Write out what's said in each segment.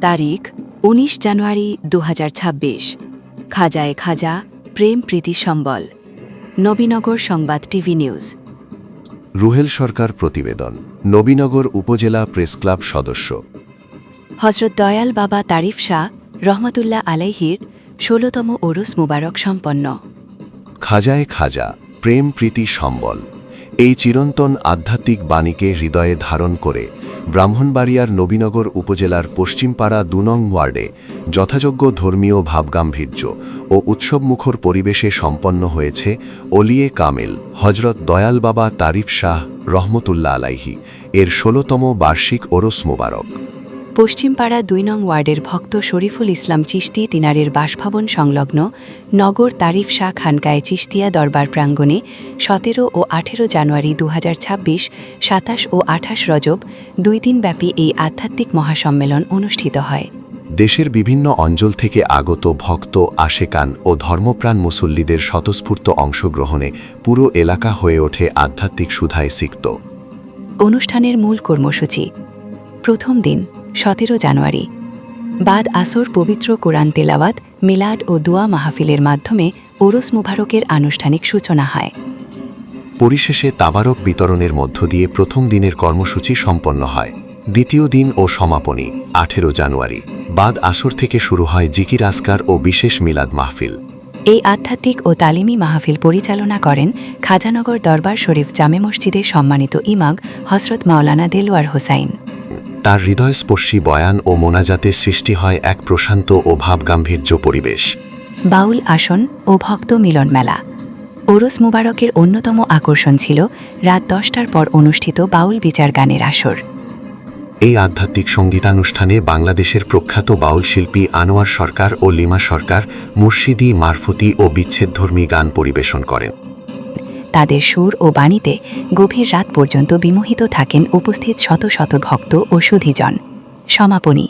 তারিখ ১৯ জানুয়ারি ২০২৬। খাজায়ে খাজা, প্রেম প্রীতি সম্বল। নবীনগর সংবাদ টিভি নিউজ। রুহেল সরকার প্রতিবেদন। নবীনগর উপজেলা প্রেসক্লাব সদস্য হজরত দয়াল বাবা তারিফ শাহ রহমতুল্লাহ আলাইহির ১৬তম ওরস মুবারক সম্পন্ন। খাজায়ে খাজা, প্রেম প্রীতি সম্বল। এই চিরন্তন আধ্যাত্মিক বাণীকে হৃদয়ে ধারণ করে ব্রাহ্মণবাড়িয়ার নবীনগর উপজেলার পশ্চিমপাড়া ২ নং ওয়ার্ডে যথাযোগ্য ধর্মীয় ভাবগাম্ভীর্য ও উৎসবমুখর পরিবেশে সম্পন্ন হয়েছে ওলিয়ে কামেল হজরত দয়াল বাবা তারিফ শাহ রহমতুল্লাহ আলাইহি এর ১৬তম বার্ষিক ওরস মুবারক। পশ্চিমপাড়া ২ নং ওয়ার্ডের ভক্ত শরীফুল ইসলাম চিশতি তিনারের বাসভবন সংলগ্ন নগর তারিফ শাহ খানকায়ে চিশতিয়া দরবার প্রাঙ্গণে ১৭ ও ১৮ জানুয়ারি ২০২৬, ২৭ ও ২৮ রজব ২ দিনব্যাপী এই আধ্যাত্মিক মহাসম্মেলন অনুষ্ঠিত হয়। দেশের বিভিন্ন অঞ্চল থেকে আগত ভক্ত, আশেকান ও ধর্মপ্রাণ মুসল্লিদের স্বতঃস্ফূর্ত অংশগ্রহণে পুরো এলাকা হয়ে ওঠে আধ্যাত্মিক সুধায় সিক্ত। অনুষ্ঠানের মূল কর্মসূচি: প্রথম দিন ১৭ জানুয়ারি বাদ আসর পবিত্র কোরআন তেলাওয়াত, মিলাদ ও দোয়া মাহফিলের মাধ্যমে ওরস মুবারকের আনুষ্ঠানিক সূচনা হয়। পরিশেষে তাবারক বিতরণের মধ্য দিয়ে প্রথম দিনের কর্মসূচি সম্পন্ন হয়। দ্বিতীয় দিন ও সমাপনী ১৮ জানুয়ারি বাদ আসর থেকে শুরু হয় জিকির আসকার ও বিশেষ মিলাদ মাহফিল। এই আধ্যাত্মিক ও তালিমি মাহফিল পরিচালনা করেন খাজানগর দরবার শরীফ জামে মসজিদের সম্মানিত ইমাম হযরত মাওলানা দেলোয়ার হোসাইন। তার হৃদয়স্পর্শী বয়ান ও মোনাজাতে সৃষ্টি হয় এক প্রশান্ত ও ভাবগাম্ভীর্য পরিবেশ। বাউল আসন ও ভক্ত মিলন মেলা। ওরস মুবারকের অন্যতম আকর্ষণ ছিল রাত ১০টার পর অনুষ্ঠিত বাউল বিচার গানের আসর। এই আধ্যাত্মিক সঙ্গীতানুষ্ঠানে বাংলাদেশের প্রখ্যাত বাউল শিল্পী আনোয়ার সরকার ও লিমা সরকার মুর্শিদি, মারফতি ও বিচ্ছেদধর্মী গান পরিবেশন করেন। তাদের সুর ও বাণীতে গভীর রাত পর্যন্ত বিমোহিত থাকেন উপস্থিত শত শত ভক্ত ও সুধীজন। সমাপনী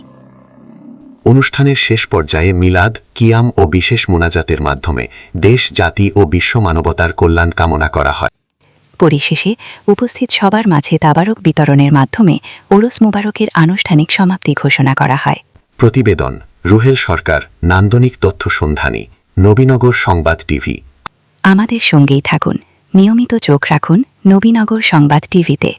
অনুষ্ঠানের শেষ পর্যায়ে মিলাদ, কিয়াম ও বিশেষ মোনাজাতের মাধ্যমে দেশ, জাতি ও বিশ্ব মানবতার কল্যাণ কামনা করা হয়। পরিশেষে উপস্থিত সবার মাঝে তাবারক বিতরণের মাধ্যমে ওরস মুবারকের আনুষ্ঠানিক সমাপ্তি ঘোষণা করা হয়। প্রতিবেদন: রুহেল সরকার, নান্দনিক তথ্য সন্ধানী, নবীনগর সংবাদ টিভি। আমাদের সঙ্গেই থাকুন, নিয়মিত চোখ রাখুন নবীনগর সংবাদ টিভিতে।